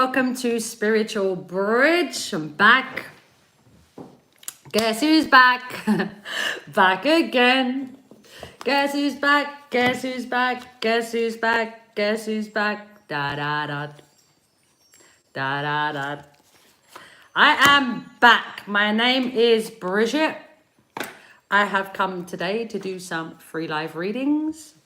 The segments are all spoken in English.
Welcome to Spiritual Bridge. I'm back. Guess who's back? Back again. Guess who's back? Guess who's back? Guess who's back? Guess who's back? Da da da. Da da da. I am back. My name is Bridgitte. I have come today to do some free live readings.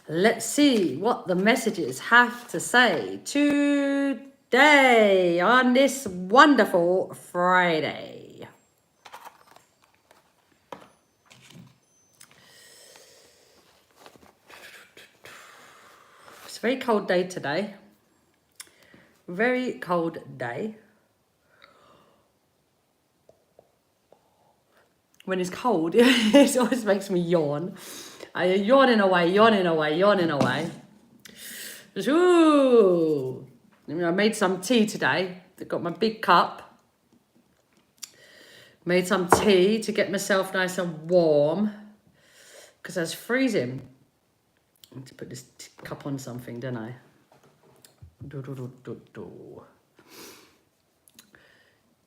Let's see what the messages have to say today on this wonderful Friday. It's a very cold day today. Very cold day. When it's cold, it always makes me yawn. Yawning away. Ooh. I made some tea today. I've got my big cup. Made some tea to get myself nice and warm. Because I was freezing. I need to put this cup on something, don't I?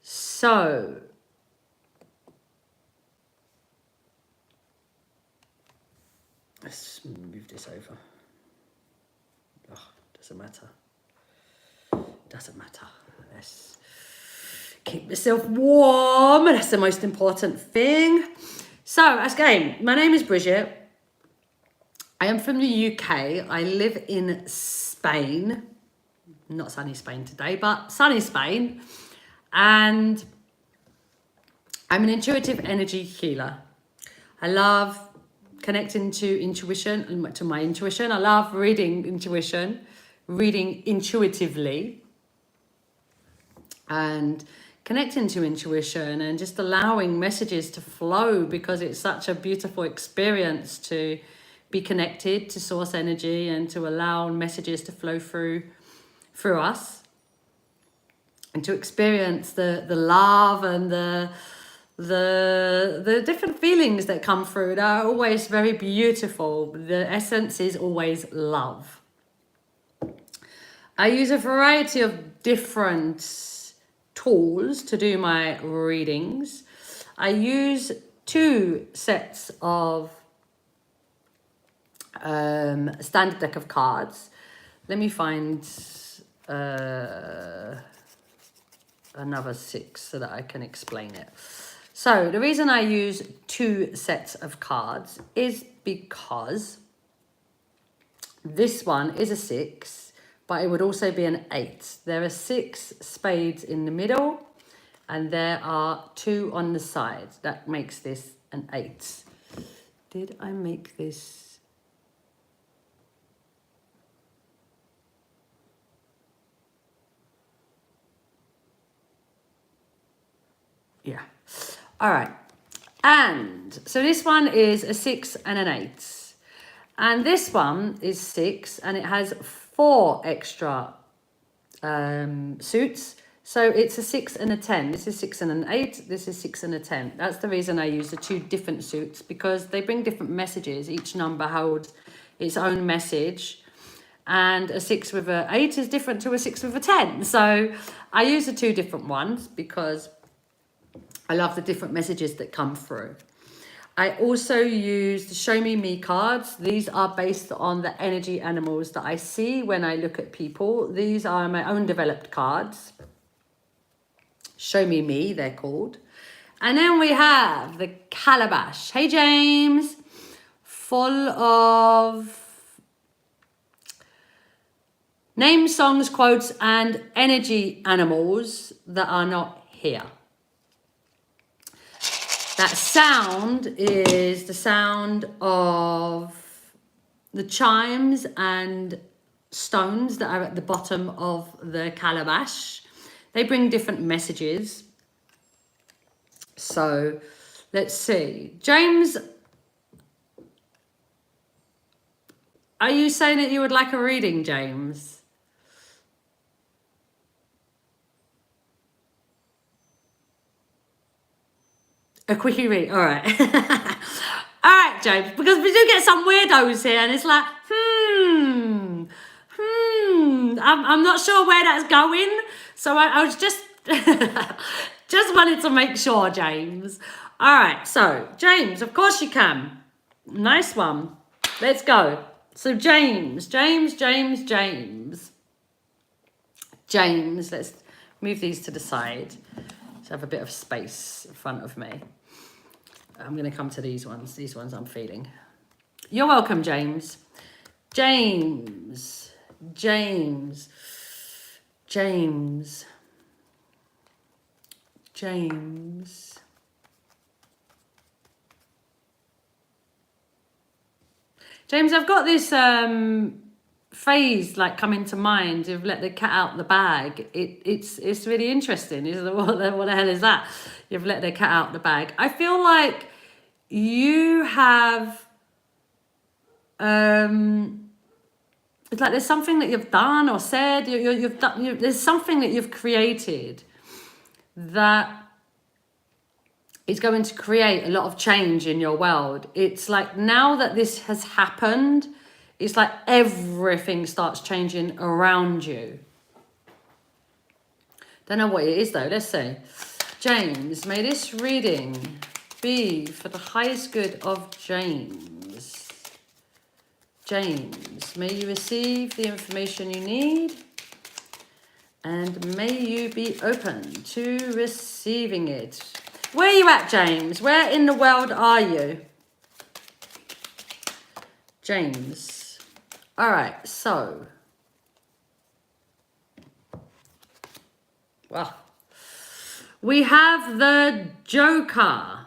So... let's move this over. Oh, doesn't matter. Doesn't matter. Let's keep myself warm. That's the most important thing. So, again, my name is Bridgitte. I am from the UK. I live in Spain. Not sunny Spain today, but sunny Spain. And I'm an intuitive energy healer. I love connecting to intuition, to my intuition. I love reading intuition, reading intuitively, and connecting to intuition and just allowing messages to flow, because it's such a beautiful experience to be connected to source energy and to allow messages to flow through us, and to experience the love and the different feelings that come through. They are always very beautiful. The essence is always love. I use a variety of different tools to do my readings. I use 2 sets of standard deck of cards. Let me find another 6 so that I can explain it. So the reason I use 2 sets of cards is because this one is a 6, but it would also be an 8. There are 6 spades in the middle, and there are 2 on the side. That makes this an 8. Did I make this? Yeah. All right, and so this one is a 6 and an 8, and this one is 6 and it has 4 extra suits, so it's a 6 and a 10. This is 6 and an 8, this is 6 and a 10. That's the reason I use the 2 different suits, because they bring different messages. Each number holds its own message, and a 6 with an 8 is different to a 6 with a 10. So I use the 2 different ones because I love the different messages that come through. I also use the Show Me cards. These are based on the energy animals that I see when I look at people. These are my own developed cards. Show Me, they're called. And then we have the Calabash. Hey, James. Full of names, songs, quotes, and energy animals that are not here. That sound is the sound of the chimes and stones that are at the bottom of the calabash. They bring different messages. So let's see. James, are you saying that you would like a reading, James? A quickie read, all right. All right, James, because we do get some weirdos here, and it's like, I'm not sure where that's going. So I was just, just wanted to make sure, James. All right, so James, of course you can. Nice one. Let's go. So James, let's move these to the side to have a bit of space in front of me. I'm going to come to these ones I'm feeling. You're welcome, James. James. James, I've got this phrase like coming to mind of let the cat out the bag. It's really interesting. What the hell is that? You've let the cat out the bag. I feel like you have it's like there's something that you've done or said, you've done, there's something that you've created that is going to create a lot of change in your world. It's like now that this has happened, it's like everything starts changing around you. Don't know what it is though, let's see. James, may this reading be for the highest good of James. James, may you receive the information you need and may you be open to receiving it. Where are you at, James? Where in the world are you? James. All right, so. Well, we have the Joker.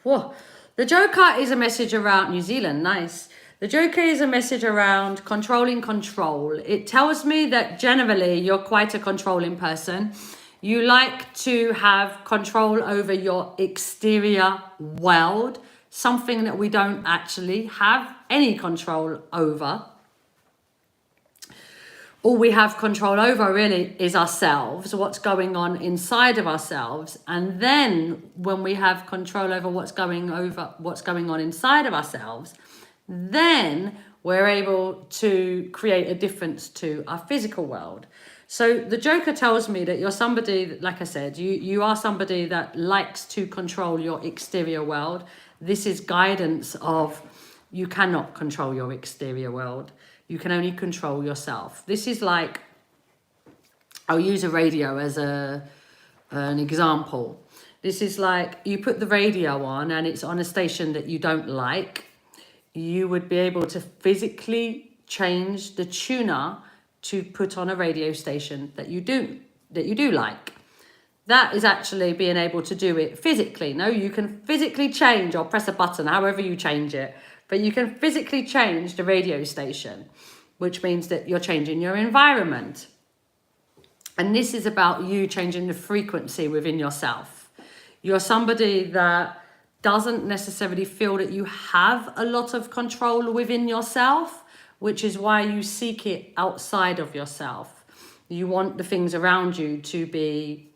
Whoa. The Joker is a message around New Zealand. Nice. The Joker is a message around controlling control. It tells me that generally you're quite a controlling person. You like to have control over your exterior world, something that we don't actually have any control over. All we have control over really is ourselves, what's going on inside of ourselves. And then when we have control over what's going on inside of ourselves, then we're able to create a difference to our physical world. So the Joker tells me that you're somebody, like I said, you are somebody that likes to control your exterior world. This is guidance of you cannot control your exterior world. You can only control yourself. This is like, I'll use a radio as an example. This is like you put the radio on and it's on a station that you don't like. You would be able to physically change the tuner to put on a radio station that you do like. That is actually being able to do it physically. No, you can physically change or press a button, however you change it. But you can physically change the radio station, which means that you're changing your environment. And this is about you changing the frequency within yourself. You're somebody that doesn't necessarily feel that you have a lot of control within yourself, which is why you seek it outside of yourself. You want the things around you to be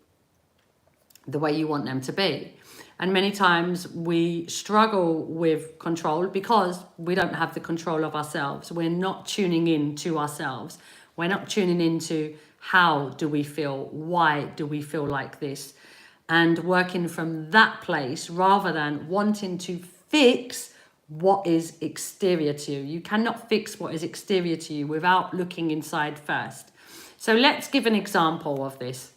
the way you want them to be. And many times we struggle with control because we don't have the control of ourselves. We're not tuning in to ourselves. We're not tuning into how do we feel? Why do we feel like this? And working from that place rather than wanting to fix what is exterior to you. You cannot fix what is exterior to you without looking inside first. So let's give an example of this.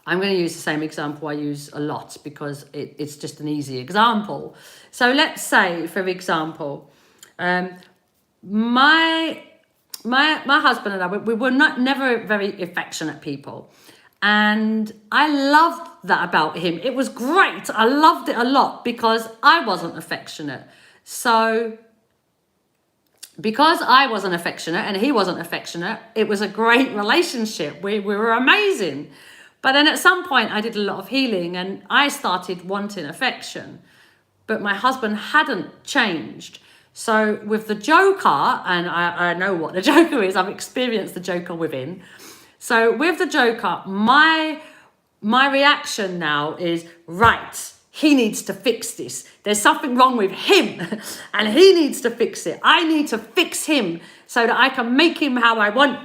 I'm going to use the same example I use a lot because it's just an easy example. So let's say, for example, my husband and I, we were never very affectionate people. And I loved that about him. It was great. I loved it a lot because I wasn't affectionate. So because I wasn't affectionate and he wasn't affectionate, it was a great relationship. We were amazing. But then at some point I did a lot of healing and I started wanting affection, but my husband hadn't changed. So with the Joker, and I know what the Joker is, I've experienced the Joker within. So with the Joker, my reaction now is, right, he needs to fix this. There's something wrong with him and he needs to fix it. I need to fix him so that I can make him how I want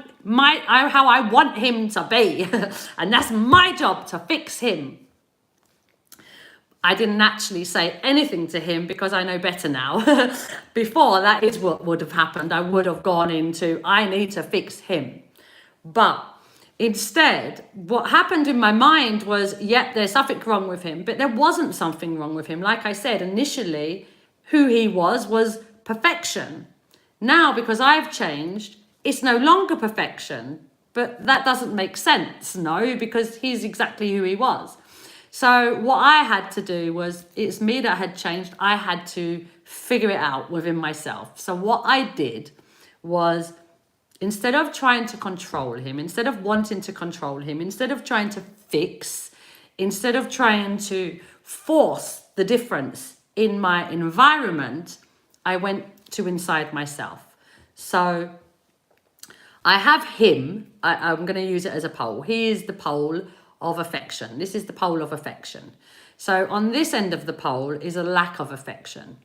him to be. And that's my job, to fix him. I didn't actually say anything to him because I know better now. Before, that is what would have happened. I would have gone into, I need to fix him. But instead, what happened in my mind was, yep, there's something wrong with him. But there wasn't something wrong with him. Like I said, initially, who he was perfection. Now, because I've changed, it's no longer perfection. But that doesn't make sense, no, because he's exactly who he was. So what I had to do was, it's me that had changed. I had to figure it out within myself. So what I did was, instead of trying to control him, instead of wanting to control him, instead of trying to fix, instead of trying to force the difference in my environment, I went to inside myself. So I have him, I'm going to use it as a pole. He is the pole of affection. This is the pole of affection. So on this end of the pole is a lack of affection.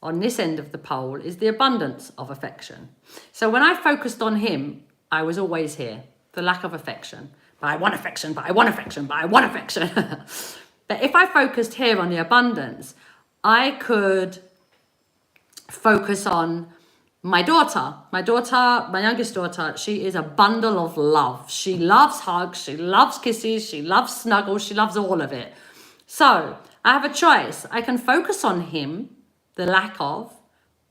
On this end of the pole is the abundance of affection. So when I focused on him, I was always here, the lack of affection. But I want affection, but I want affection, but I want affection. But if I focused here on the abundance, I could focus on my daughter, my youngest daughter. She is a bundle of love. She loves hugs, she loves kisses, she loves snuggles, she loves all of it. So I have a choice. I can focus on him, the lack of,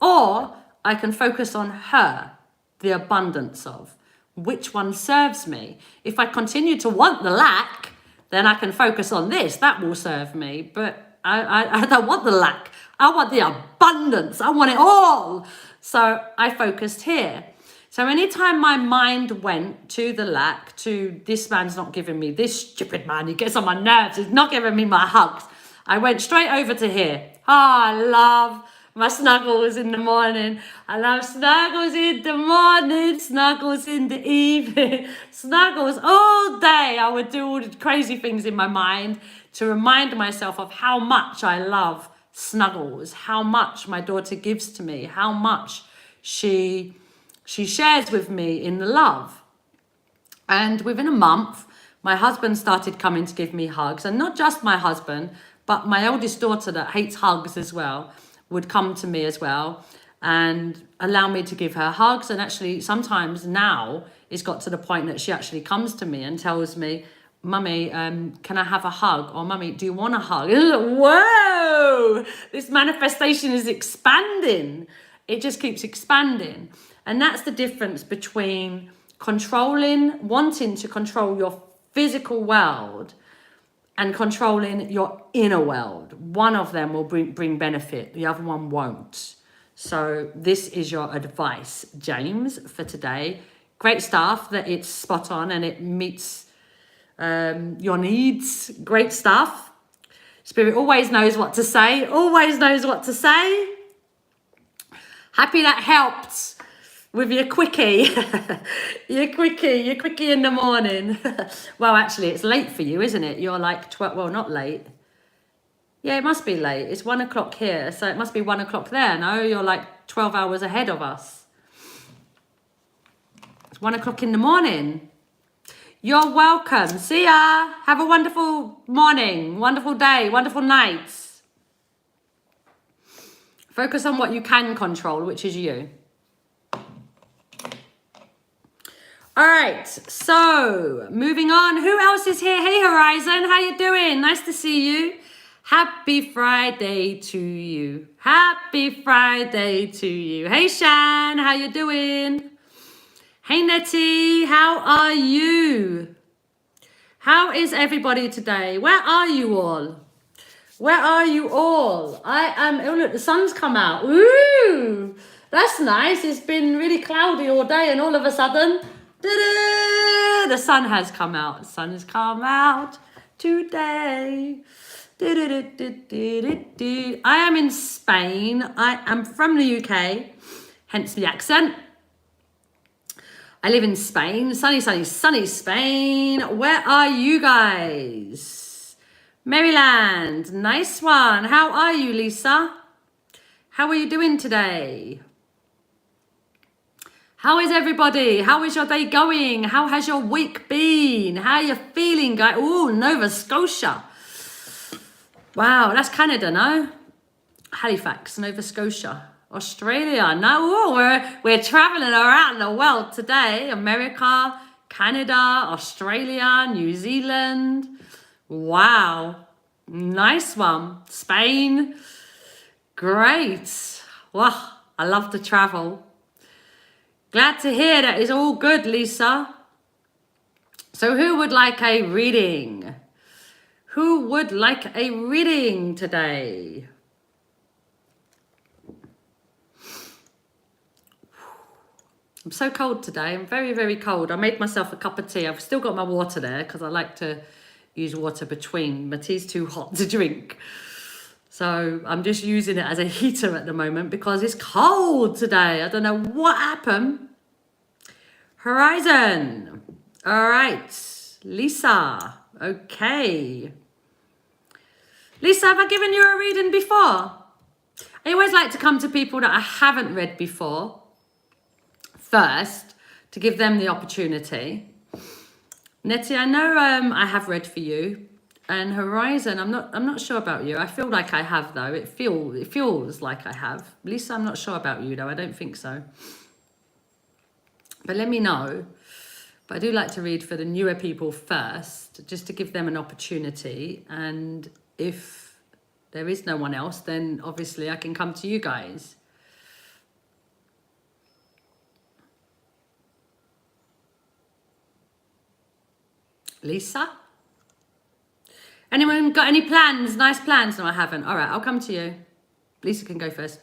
or I can focus on her, the abundance of. Which one serves me? If I continue to want the lack, then I can focus on this. That will serve me. But I don't want the lack. I want the abundance. I want it all. So I focused here. So anytime my mind went to the lack, to this man's not giving me, this stupid man, he gets on my nerves, he's not giving me my hugs, I went straight over to here. I love my snuggles in the morning. I love snuggles in the morning, snuggles in the evening, snuggles all day. I would do all the crazy things in my mind to remind myself of how much I love snuggles, how much my daughter gives to me, how much she shares with me in the love. And within a month, my husband started coming to give me hugs. And not just my husband, but my eldest daughter that hates hugs as well would come to me as well and allow me to give her hugs. And actually sometimes now it's got to the point that she actually comes to me and tells me, Mummy, can I have a hug? Or Mummy, do you want a hug? Whoa, this manifestation is expanding. It just keeps expanding. And that's the difference between controlling, wanting to control your physical world and controlling your inner world. One of them will bring benefit, the other one won't. So this is your advice, James, for today. Great stuff that it's spot on and it meets your needs. Great stuff. Spirit always knows what to say, always knows what to say. Happy that helped with your quickie. your quickie in the morning. Well, actually, it's late for you, isn't it? You're like 12, well, not late. Yeah, it must be late. It's 1 o'clock here, so it must be 1 o'clock there. No, you're like 12 hours ahead of us. It's 1 o'clock in the morning. You're welcome. See ya. Have a wonderful morning, wonderful day, wonderful night. Focus on what you can control, which is you. All right, so moving on. Who else is here? Hey, Horizon, how you doing? Nice to see you. Happy Friday to you. Happy Friday to you. Hey, Shan, how you doing? Hey, Nettie, how are you? How is everybody today? Where are you all? Where are you all? I am, oh look, the sun's come out. Ooh, that's nice. It's been really cloudy all day and all of a sudden, the sun has come out. The sun has come out today. I am in Spain. I am from the UK, hence the accent. I live in Spain, sunny Spain. Where are you guys? Maryland, nice one. How are you, Lisa? How are you doing today? How is everybody? How is your day going? How has your week been? How are you feeling, guys? Oh, Nova Scotia. Wow, that's Canada, no? Halifax, Nova Scotia. Australia. No, we're traveling around the world today. America, Canada, Australia, New Zealand. Wow. Nice one. Spain. Great. Wow, I love to travel. Glad to hear that is all good, Lisa. So who would like a reading? Who would like a reading today? I'm so cold today. I'm very, very cold. I made myself a cup of tea. I've still got my water there because I like to use water between. My tea's too hot to drink. So I'm just using it as a heater at the moment because it's cold today. I don't know what happened. Horizon. All right. Lisa. Okay. Lisa, have I given you a reading before? I always like to come to people that I haven't read before first to give them the opportunity. Nettie, I know I have read for you. And Horizon, I'm not sure about you. I feel like I have though. It feels like I have. Lisa, I'm not sure about you though. I don't think so. But let me know. But I do like to read for the newer people first, just to give them an opportunity. And if there is no one else, then obviously I can come to you guys. Lisa? Anyone got any plans? Nice plans? No, I haven't. All right, I'll come to you. Lisa can go first.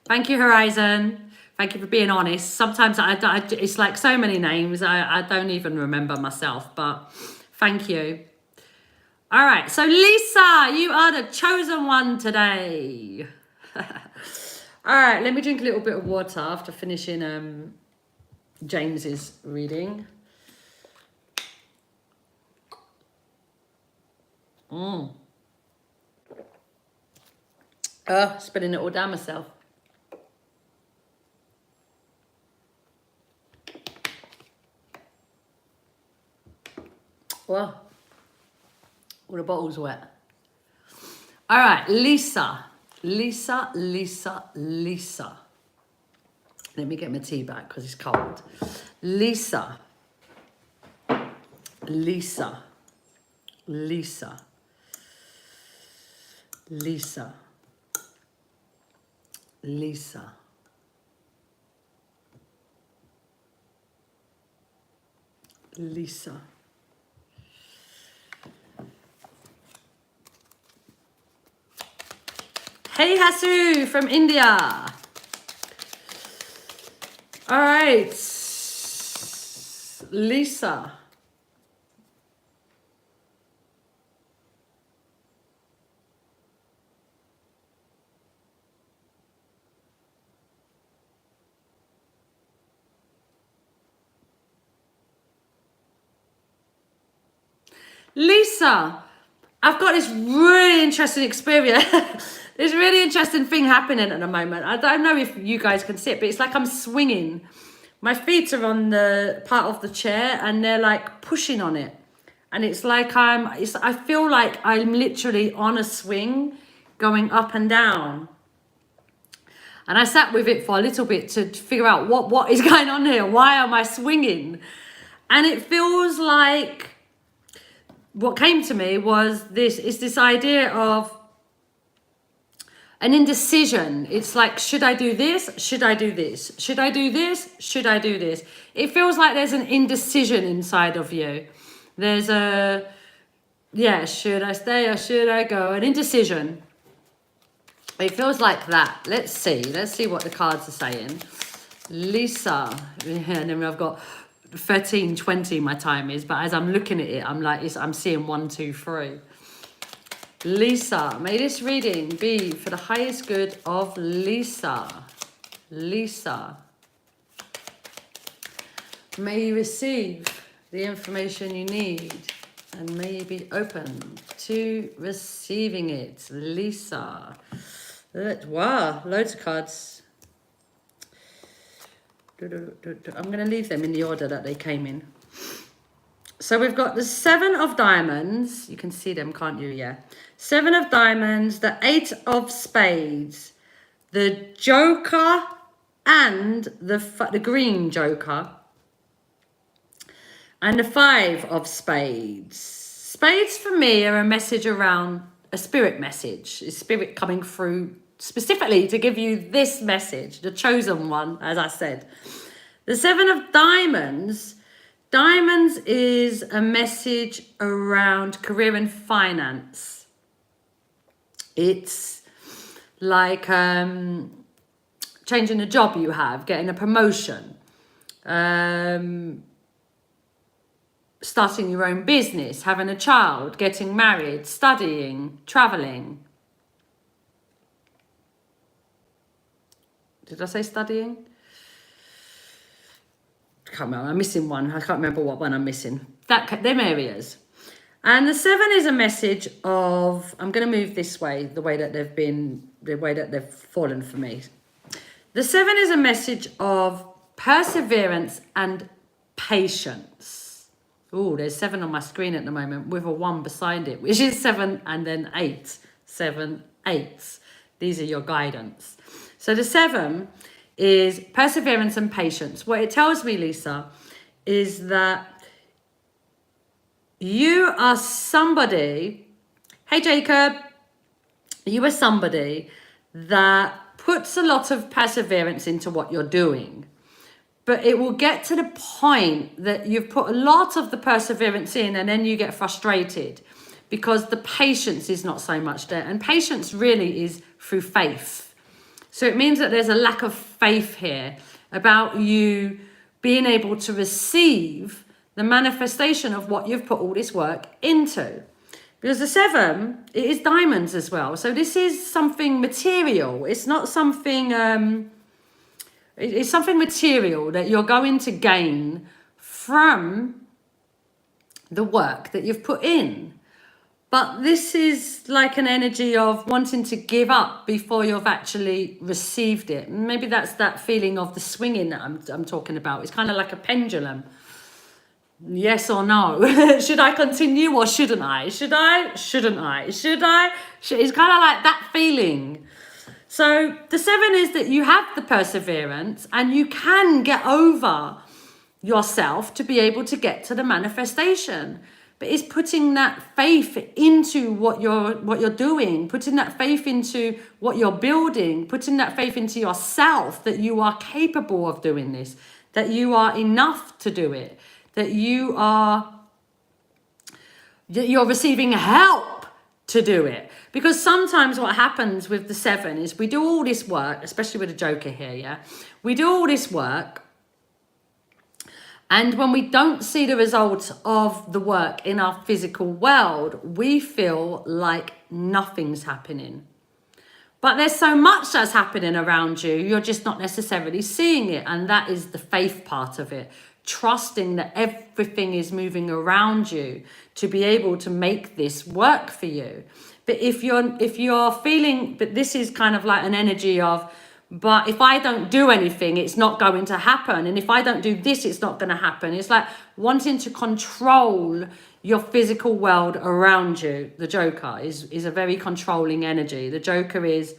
Thank you, Horizon. Thank you for being honest. Sometimes it's like so many names, I don't even remember myself, but thank you. All right, so Lisa, you are the chosen one today. All right, let me drink a little bit of water after finishing James's reading. Spilling it all down myself. Well, all the bottle's wet. All right, Lisa. Lisa. Let me get my tea back because it's cold. Lisa. Hey Hasu from India. All right, Lisa. Lisa, I've got this really interesting experience. This really interesting thing happening at the moment. I don't know if you guys can see it, but it's like I'm swinging. My feet are on the part of the chair and they're like pushing on it. And it's like I feel like I'm literally on a swing going up and down. And I sat with it for a little bit to figure out what is going on here. Why am I swinging? And it feels like what came to me was this idea of an indecision. It's like, should I do this? Should I do this? Should I do this? Should I do this? It feels like there's an indecision inside of you. There's should I stay or should I go? An indecision. It feels like that. Let's see what the cards are saying. Lisa, and then I've got 13:20 my time is, but as I'm looking at it, I'm seeing 1, 2, 3. Lisa, may this reading be for the highest good of Lisa. Lisa, may you receive the information you need and maybe open to receiving it. Lisa. Wow, loads of cards. I'm going to leave them in the order that they came in. So we've got the 7 of diamonds. You can see them, can't you? Yeah. 7 of diamonds, the 8 of spades, the joker and the green joker, and the 5 of spades. Spades for me are a message around a spirit message. Is spirit coming through specifically to give you this message, the chosen one, as I said. The 7 of diamonds. Diamonds is a message around career and finance. It's like changing a job you have, getting a promotion, starting your own business, having a child, getting married, studying, traveling. Did I say studying? I can't remember. I'm missing one. I can't remember what one I'm missing. Them areas. And the 7 is a message of, I'm going to move this way, the way that they've fallen for me. The 7 is a message of perseverance and patience. Oh, there's 7 on my screen at the moment with a 1 beside it, which is 7 and then 8. 7, 8. These are your guidance. So the 7 is perseverance and patience. What it tells me, Lisa, is that you are somebody, hey Jacob, you are somebody that puts a lot of perseverance into what you're doing. But it will get to the point that you've put a lot of the perseverance in and then you get frustrated because the patience is not so much there. And patience really is through faith. So it means that there's a lack of faith here about you being able to receive the manifestation of what you've put all this work into. Because the 7, it is diamonds as well. So this is something material. It's not something, it's something material that you're going to gain from the work that you've put in. But this is like an energy of wanting to give up before you've actually received it. Maybe that's that feeling of the swinging that I'm talking about. It's kind of like a pendulum. Yes or no? Should I continue or shouldn't I? Should I? Shouldn't I? Should I? It's kind of like that feeling. So the 7 is that you have the perseverance and you can get over yourself to be able to get to the manifestation. But it's putting that faith into what you're doing, putting that faith into what you're building, putting that faith into yourself that you are capable of doing this, that you are enough to do it, that you're receiving help to do it. Because sometimes what happens with the 7 is we do all this work, especially with the Joker here, yeah? We do all this work. And when we don't see the results of the work in our physical world, we feel like nothing's happening. But there's so much that's happening around you, you're just not necessarily seeing it. And that is the faith part of it. Trusting that everything is moving around you to be able to make this work for you. But if you're feeling, but this is kind of like an energy of, but if I don't do anything, it's not going to happen. And if I don't do this, it's not going to happen. It's like wanting to control your physical world around you. The Joker is a very controlling energy. The Joker is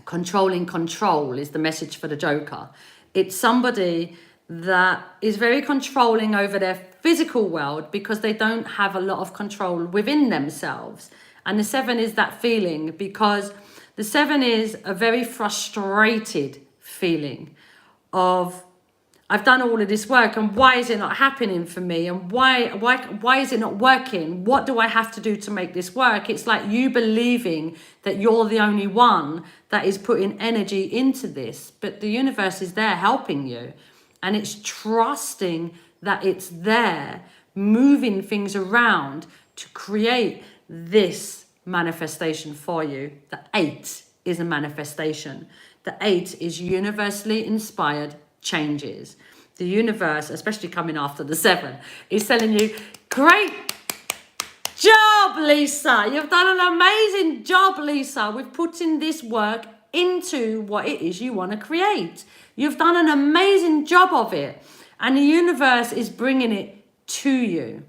controlling control is the message for the Joker. It's somebody that is very controlling over their physical world because they don't have a lot of control within themselves. And the 7 is that feeling because the 7 is a very frustrated feeling of, I've done all of this work and why is it not happening for me? And why is it not working? What do I have to do to make this work? It's like you believing that you're the only one that is putting energy into this, but the universe is there helping you. And it's trusting that it's there, moving things around to create this manifestation for you. The 8 is a manifestation. The 8 is universally inspired changes. The universe, especially coming after the 7, is telling you, Great job, Lisa. You've done an amazing job, Lisa, with putting this work into what it is you want to create. You've done an amazing job of it, and the universe is bringing it to you.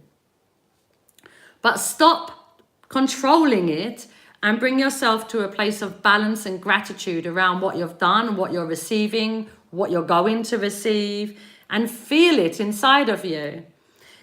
But stop controlling it and bring yourself to a place of balance and gratitude around what you've done, what you're receiving, what you're going to receive, and feel it inside of you.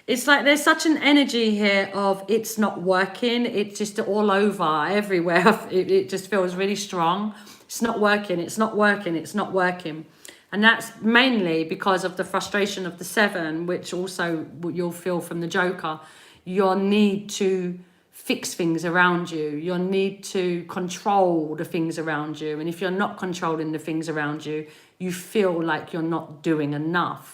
It's like there's such an energy here of it's not working. It's just all over, everywhere. It just feels really strong. It's not working. It's not working. It's not working. And that's mainly because of the frustration of the 7, which also you'll feel from the Joker. Your need to fix things around you. Your need to control the things around you. And if you're not controlling the things around you, you feel like you're not doing enough.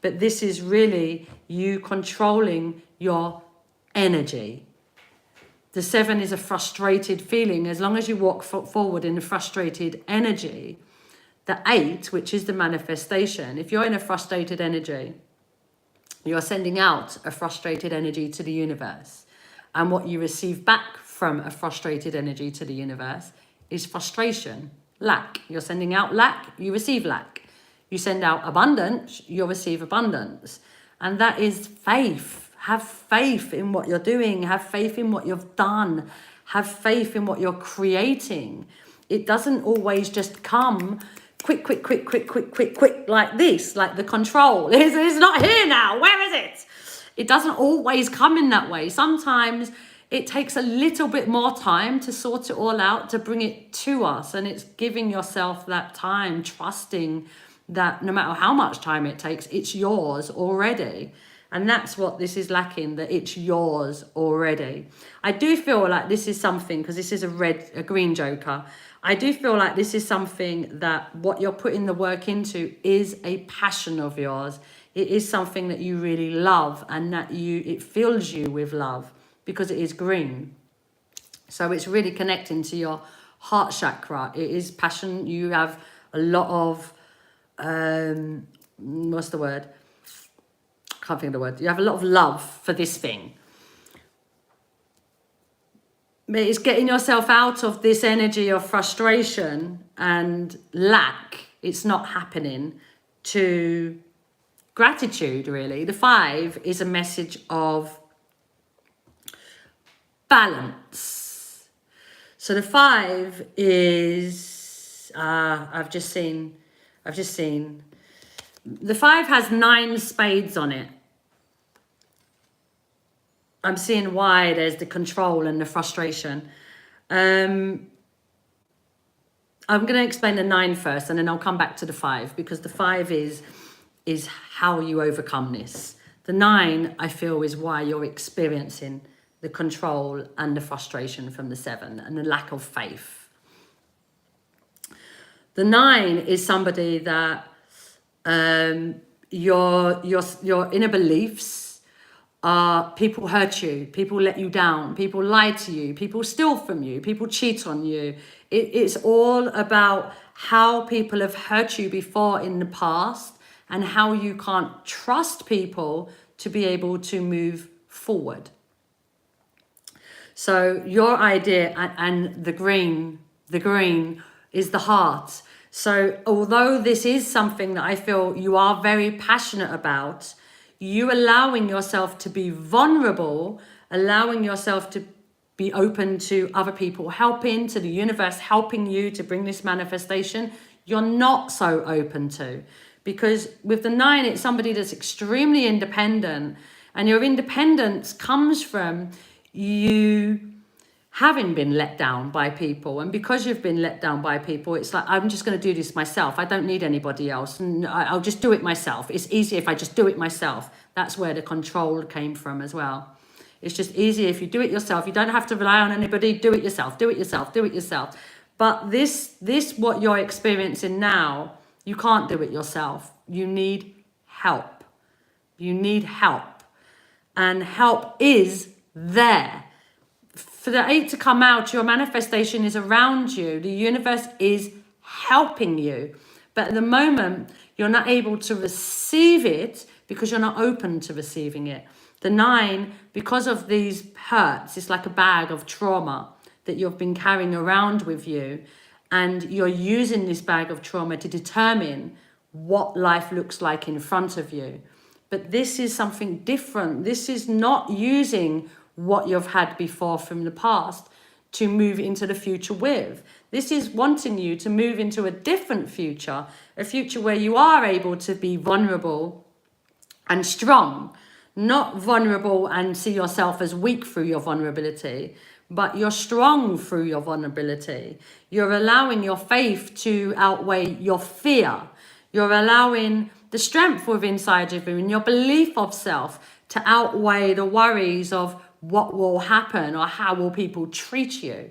But this is really you controlling your energy. The 7 is a frustrated feeling. As long as you walk forward in a frustrated energy, the 8, which is the manifestation, if you're in a frustrated energy, you're sending out a frustrated energy to the universe. And what you receive back from a frustrated energy to the universe is frustration, lack. You're sending out lack, you receive lack. You send out abundance, you'll receive abundance. And that is faith. Have faith in what you're doing. Have faith in what you've done. Have faith in what you're creating. It doesn't always just come quick, like this, like the control. It's not here now. Where is it? It doesn't always come in that way. Sometimes it takes a little bit more time to sort it all out, to bring it to us. And it's giving yourself that time, trusting that no matter how much time it takes, it's yours already. And that's what this is lacking, that it's yours already. I do feel like this is something, because this is a green Joker. I do feel like this is something that what you're putting the work into is a passion of yours. It is something that you really love, and that it fills you with love because it is green. So it's really connecting to your heart chakra. It is passion. You have a lot of what's the word? Can't think of the word. You have a lot of love for this thing. It's getting yourself out of this energy of frustration and lack. It's not happening, to gratitude, really. The 5 is a message of balance. So the 5 is, I've just seen, the 5 has 9 spades on it. I'm seeing why there's the control and the frustration. I'm going to explain the 9 first, and then I'll come back to the 5, because the 5 is how you overcome this. The 9, I feel, is why you're experiencing the control and the frustration from the 7 and the lack of faith. The 9 is somebody that your inner beliefs are, people hurt you, people let you down, people lie to you, people steal from you, people cheat on you. It's all about how people have hurt you before in the past, and how you can't trust people to be able to move forward. So your idea, and the green is the heart. So although this is something that I feel you are very passionate about, you allowing yourself to be vulnerable, allowing yourself to be open to other people helping, to the universe helping you to bring this manifestation, you're not so open to. Because with the 9, it's somebody that's extremely independent, and your independence comes from you having been let down by people. And because you've been let down by people, it's like, I'm just going to do this myself. I don't need anybody else. And I'll just do it myself. It's easier if I just do it myself. That's where the control came from as well. It's just easier if you do it yourself. You don't have to rely on anybody. Do it yourself. Do it yourself. Do it yourself. But this what you're experiencing now, you can't do it yourself. You need help. You need help. And help is there. For the 8 to come out, your manifestation is around you. The universe is helping you. But at the moment, you're not able to receive it because you're not open to receiving it. The 9, because of these hurts, it's like a bag of trauma that you've been carrying around with you. And you're using this bag of trauma to determine what life looks like in front of you. But this is something different. This is not using what you've had before from the past to move into the future with. This is wanting you to move into a different future, a future where you are able to be vulnerable and strong, not vulnerable and see yourself as weak through your vulnerability, but you're strong through your vulnerability. You're allowing your faith to outweigh your fear. You're allowing the strength within inside of you and your belief of self to outweigh the worries of what will happen or how will people treat you.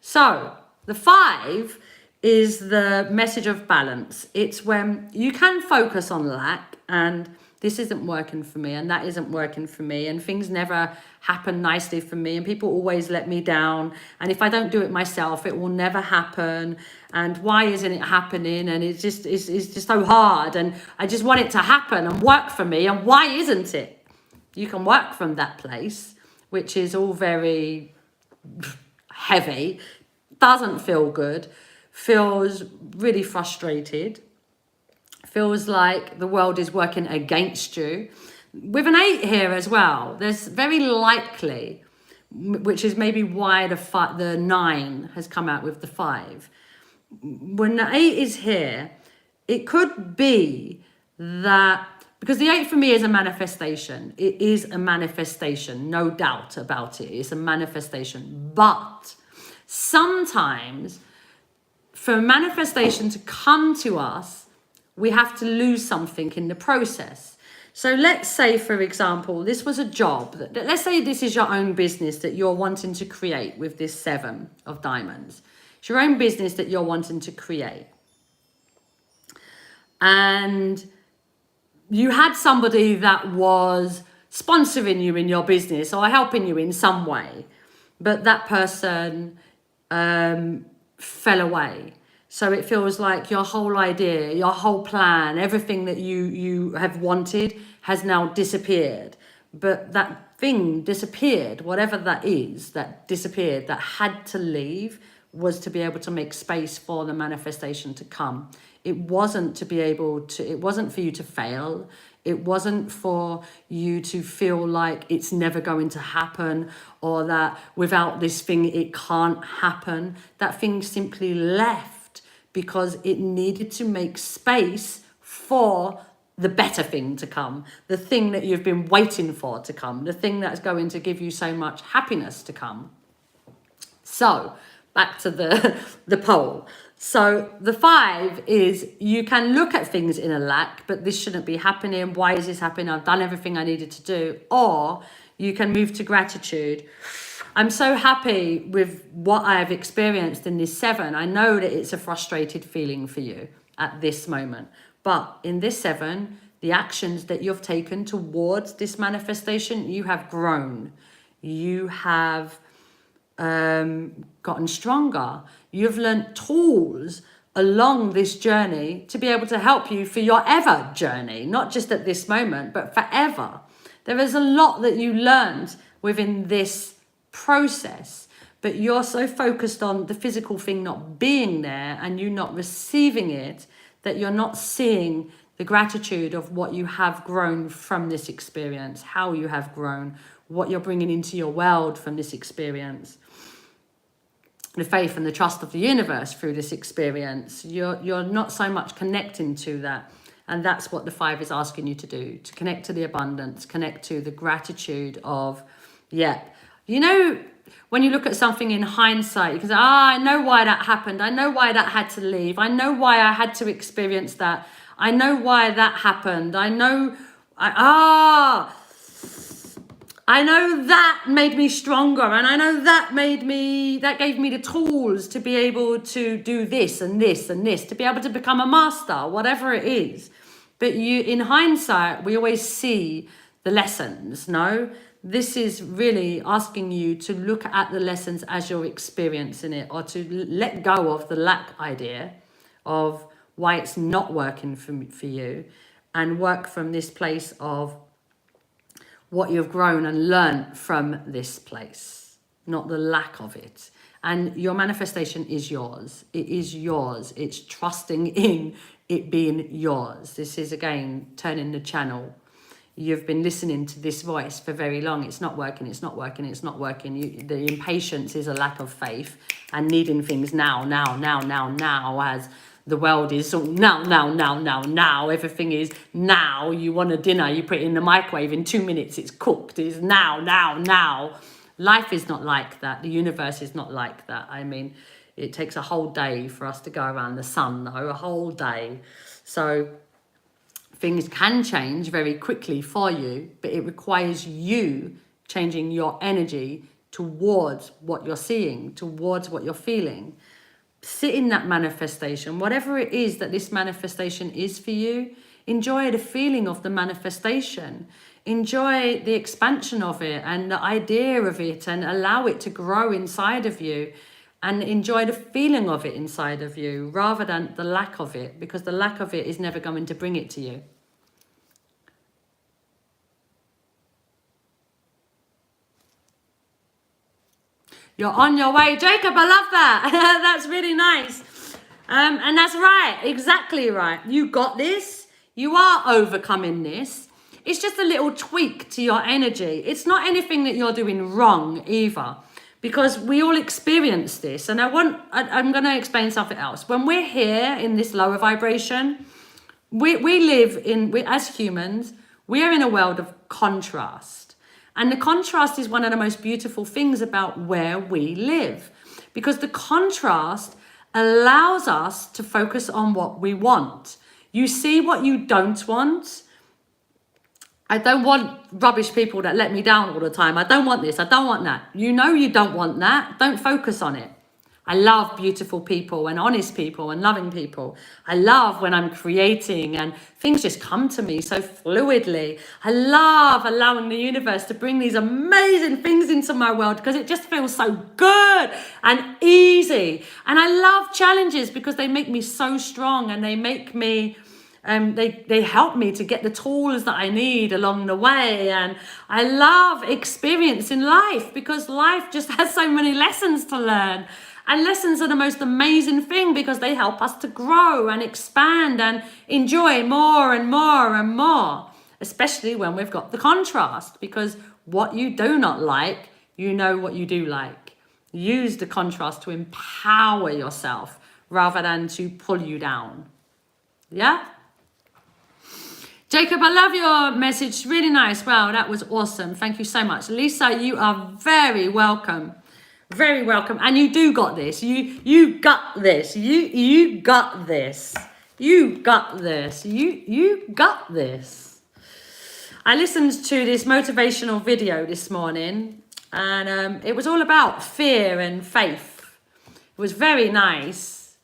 So the 5 is the message of balance. It's when you can focus on lack and this isn't working for me and that isn't working for me and things never happen nicely for me and people always let me down, and if I don't do it myself it will never happen, and why isn't it happening, and it's just so hard and I just want it to happen and work for me, and why isn't it? You can work from that place, which is all very heavy, doesn't feel good, feels really frustrated, feels like the world is working against you. With an 8 here as well, there's very likely, which is maybe why the 9 has come out with the 5. When the 8 is here, it could be that, because the 8 for me is a manifestation. It is a manifestation, no doubt about it. It's a manifestation. But sometimes for manifestation to come to us, we have to lose something in the process. So let's say, for example, this was a job. Let's say this is your own business that you're wanting to create with this 7 of diamonds. It's your own business that you're wanting to create. And you had somebody that was sponsoring you in your business or helping you in some way, but that person fell away. So it feels like your whole idea, your whole plan, everything that you have wanted has now disappeared. But that thing disappeared, whatever that is, that disappeared, that had to leave, was to be able to make space for the manifestation to come. It wasn't for you to fail. It wasn't for you to feel like it's never going to happen, or that without this thing it can't happen. That thing simply left because it needed to make space for the better thing to come, the thing that you've been waiting for to come, the thing that's going to give you so much happiness to come. So back to the poll. So the 5 is, you can look at things in a lack, but this shouldn't be happening. Why is this happening? I've done everything I needed to do. Or you can move to gratitude. I'm so happy with what I have experienced in this 7. I know that it's a frustrated feeling for you at this moment. But in this 7, the actions that you've taken towards this manifestation, you have grown. You have gotten stronger. You've learnt tools along this journey to be able to help you for your ever journey, not just at this moment, but forever. There is a lot that you learned within this process, but you're so focused on the physical thing not being there and you not receiving it, that you're not seeing the gratitude of what you have grown from this experience, how you have grown, what you're bringing into your world from this experience, the faith and the trust of the universe through this experience. You're not so much connecting to that. And that's what the 5 is asking you to do, to connect to the abundance, connect to the gratitude of, you know, when you look at something in hindsight, you can say, I know why that happened. I know why that had to leave. I know why I had to experience that. I know why that happened. I know that made me stronger. And I know that gave me the tools to be able to do this and this and this, to be able to become a master, whatever it is. But in hindsight, we always see the lessons, no? This is really asking you to look at the lessons as you're experiencing it, or to let go of the lack idea of why it's not working for you, and work from this place of what you've grown and learned from this place, not the lack of it. And your manifestation is yours. It is yours. It's trusting in it being yours. This is, again, turning the channel. You've been listening to this voice for very long. It's not working, it's not working, it's not working. The impatience is a lack of faith and needing things now, as the world is all now. Everything is now. You want a dinner, you put it in the microwave, in 2 minutes it's cooked. It's now. Life is not like that. The universe is not like that. I mean, it takes a whole day for us to go around the sun, though, a whole day. So things can change very quickly for you, but it requires you changing your energy towards what you're seeing, towards what you're feeling. Sit in that manifestation, whatever it is that this manifestation is for you. Enjoy the feeling of the manifestation. Enjoy the expansion of it and the idea of it, and allow it to grow inside of you, and enjoy the feeling of it inside of you rather than the lack of it, because the lack of it is never going to bring it to you. You're on your way, Jacob. I love that. That's really nice. And that's right. Exactly right. You got this. You are overcoming this. It's just a little tweak to your energy. It's not anything that you're doing wrong either, because we all experience this. And I'm going to explain something else. When we're here in this lower vibration, we live in, as humans, we are in a world of contrast. And the contrast is one of the most beautiful things about where we live, because the contrast allows us to focus on what we want. You see what you don't want. I don't want rubbish people that let me down all the time. I don't want this. I don't want that. You know you don't want that. Don't focus on it. I love beautiful people and honest people and loving people. I love when I'm creating and things just come to me so fluidly. I love allowing the universe to bring these amazing things into my world, because it just feels so good and easy. And I love challenges because they make me so strong, and they make me, they help me to get the tools that I need along the way. And I love experience in life, because life just has so many lessons to learn. And lessons are the most amazing thing, because they help us to grow and expand and enjoy more and more and more, especially when we've got the contrast, because what you do not like, you know what you do like. Use the contrast to empower yourself rather than to pull you down. Yeah? Jacob, I love your message. Really nice. Wow, that was awesome. Thank you so much. Lisa, you are very welcome. Very welcome. And you do got this. You got this. You got this. You got this. You got this. I listened to this motivational video this morning, and it was all about fear and faith. It was very nice.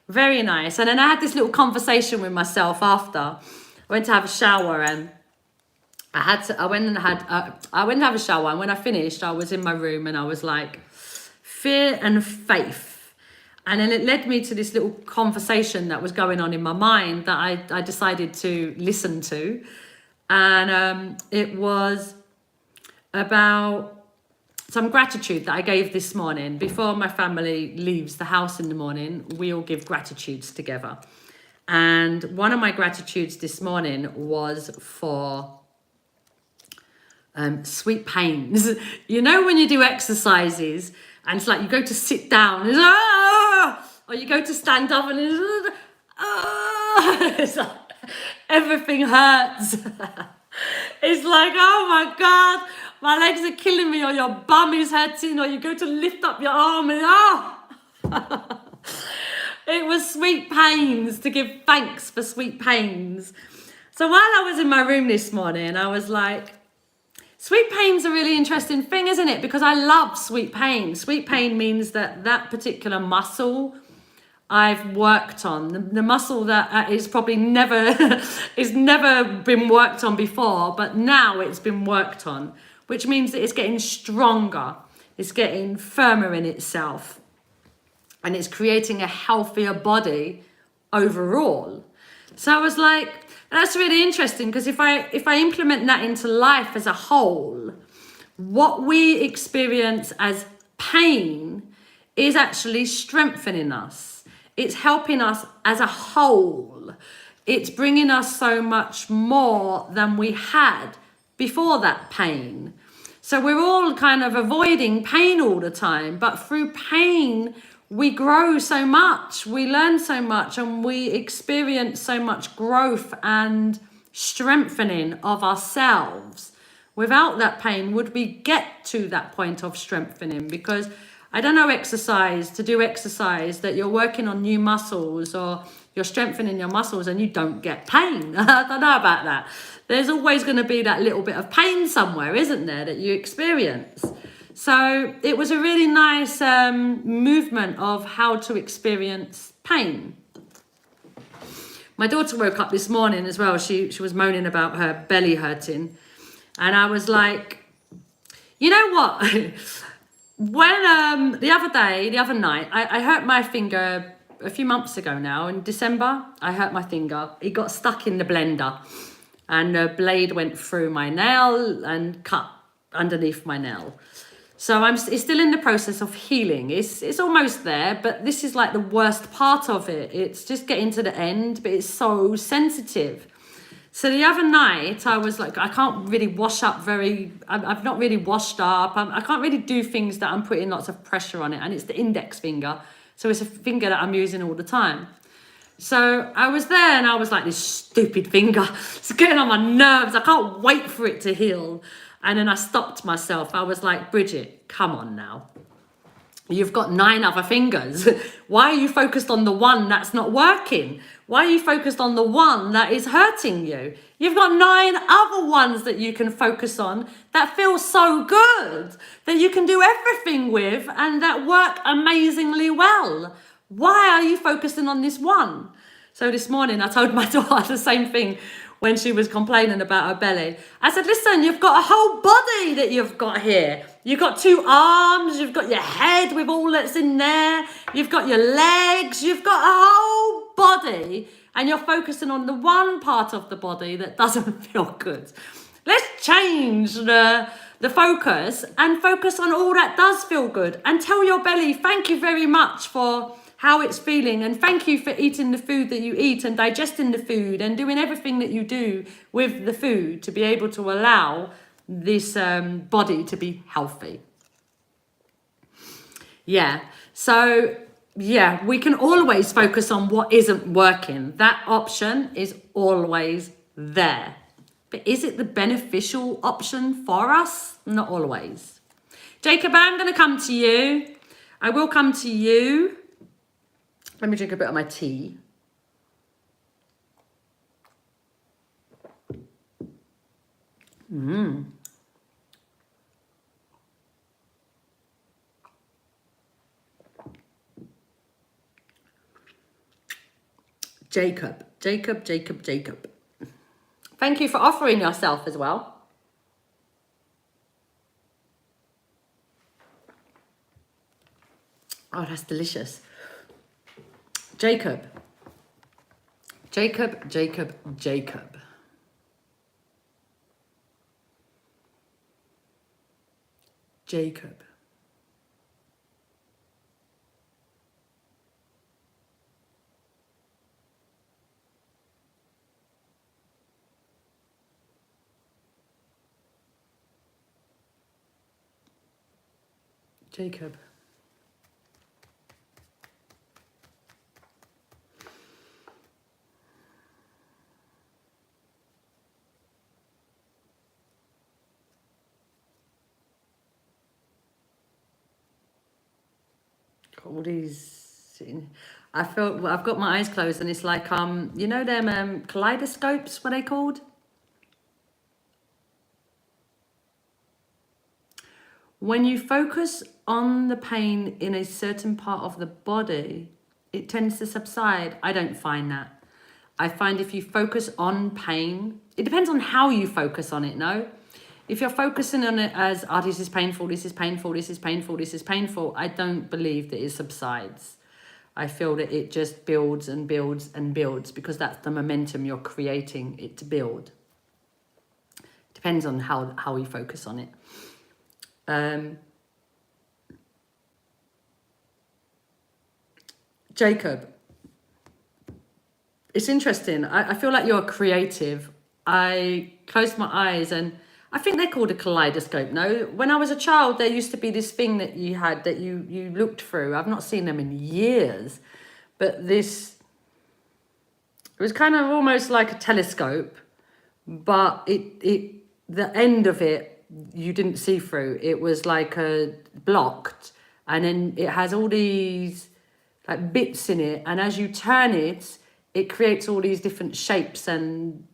Very nice. And then I had this little conversation with myself after. I went to have a shower, and I went to have a shower, and when I finished, I was in my room, and I was like, fear and faith. And then it led me to this little conversation that was going on in my mind that I decided to listen to. And it was about some gratitude that I gave this morning. Before my family leaves the house in the morning, we all give gratitudes together. And one of my gratitudes this morning was for sweet pains. You know, when you do exercises, and it's like you go to sit down, and or you go to stand up, and it's like everything hurts. It's like, oh my God, my legs are killing me, or your bum is hurting, or you go to lift up your arm, and it was sweet pains, to give thanks for sweet pains. So while I was in my room this morning, I was like, sweet pain's a really interesting thing, isn't it? Because I love sweet pain. Sweet pain means that particular muscle I've worked on, the muscle that is probably never been worked on before, but now it's been worked on, which means that it's getting stronger, it's getting firmer in itself, and it's creating a healthier body overall. So I was like, And that's really interesting, because if I implement that into life as a whole, what we experience as pain is actually strengthening us. It's helping us as a whole. It's bringing us so much more than we had before that pain. So we're all kind of avoiding pain all the time, but through pain, we grow so much, we learn so much, and we experience so much growth and strengthening of ourselves. Without that pain, would we get to that point of strengthening? Because I don't know, to do exercise that you're working on new muscles, or you're strengthening your muscles and you don't get pain. I don't know about that. There's always going to be that little bit of pain somewhere, isn't there, that you experience? So it was a really nice movement of how to experience pain. My daughter woke up this morning as well. She was moaning about her belly hurting. And I was like, you know what? When the other night, I hurt my finger a few months ago now. In December, I hurt my finger. It got stuck in the blender. And the blade went through my nail and cut underneath my nail. So it's still in the process of healing. It's almost there, but this is like the worst part of it. It's just getting to the end, but it's so sensitive. So the other night, I was like, I can't really wash up I've not really washed up. I can't really do things that I'm putting lots of pressure on it. And it's the index finger. So it's a finger that I'm using all the time. So I was there and I was like, this stupid finger. It's getting on my nerves. I can't wait for it to heal. And then I stopped myself. I was like, Bridgitte, come on now. You've got 9 other fingers. Why are you focused on the one that's not working? Why are you focused on the one that is hurting you? You've got 9 other ones that you can focus on that feel so good, that you can do everything with and that work amazingly well. Why are you focusing on this one? So this morning I told my daughter the same thing when she was complaining about her belly. I said, listen, you've got a whole body that you've got here. You've got 2 arms, you've got your head with all that's in there, you've got your legs, you've got a whole body, and you're focusing on the one part of the body that doesn't feel good. Let's change the focus and focus on all that does feel good, and tell your belly, thank you very much for how it's feeling, and thank you for eating the food that you eat and digesting the food and doing everything that you do with the food to be able to allow this body to be healthy. Yeah, so yeah, we can always focus on what isn't working. That option is always there. But is it the beneficial option for us? Not always. Jacob, I'm going to come to you. I will come to you. Let me drink a bit of my tea. Jacob. Thank you for offering yourself as well. Oh, that's delicious. Jacob. Jacob. All these, I feel, well, I've got my eyes closed and it's like, you know them kaleidoscopes, what are they called? When you focus on the pain in a certain part of the body, it tends to subside. I don't find that. I find if you focus on pain, it depends on how you focus on it, no? If you're focusing on it as, oh, this is painful, this is painful, this is painful, this is painful, I don't believe that it subsides. I feel that it just builds and builds and builds, because that's the momentum you're creating it to build. Depends on how we focus on it. Jacob, it's interesting. I feel like you're creative. I closed my eyes and I think they're called a kaleidoscope. No, when I was a child, there used to be this thing that you had that you looked through. I've not seen them in years, but it was kind of almost like a telescope, but the end of it you didn't see through. It was like a blocked, and then it has all these like bits in it, and as you turn it, it creates all these different shapes and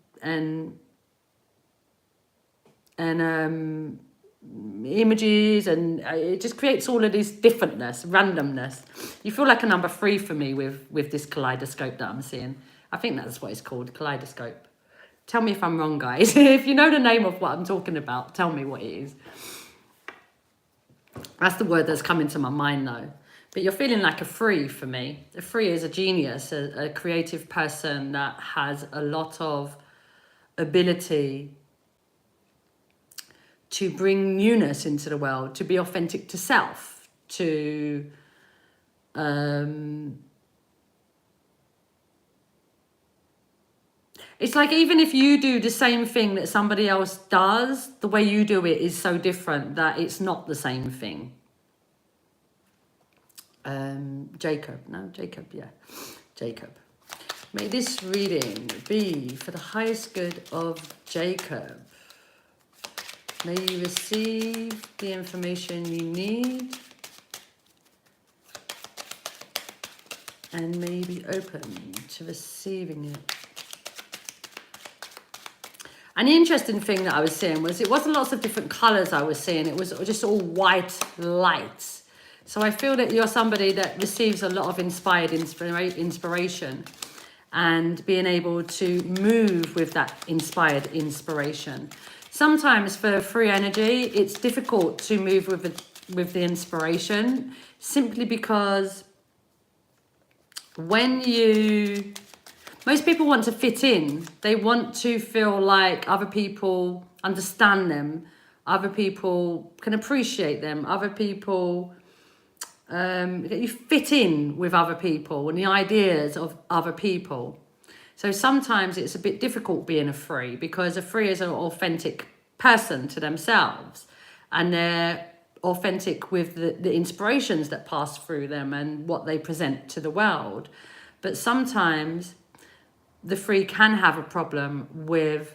images, and it just creates all of this differentness, randomness. You feel like a number 3 for me with this kaleidoscope that I'm seeing. I think that's what it's called, kaleidoscope. Tell me if I'm wrong, guys. If you know the name of what I'm talking about, tell me what it is. That's the word that's come into my mind though. But you're feeling like a 3 for me. A 3 is a genius, a creative person that has a lot of ability to bring newness into the world, to be authentic to self, to it's like even if you do the same thing that somebody else does, the way you do it is so different that it's not the same thing. Jacob, Jacob. May this reading be for the highest good of Jacob. May you receive the information you need, and may you be open to receiving it. And the interesting thing that I was seeing was it wasn't lots of different colours I was seeing. It was just all white light. So I feel that you're somebody that receives a lot of inspired inspiration, and being able to move with that inspired inspiration. Sometimes for free energy, it's difficult to move with the inspiration, simply because most people want to fit in. They want to feel like other people understand them, other people can appreciate them, other people, you fit in with other people and the ideas of other people. So sometimes it's a bit difficult being a 3, because a 3 is an authentic person to themselves, and they're authentic with the inspirations that pass through them and what they present to the world. But sometimes the 3 can have a problem with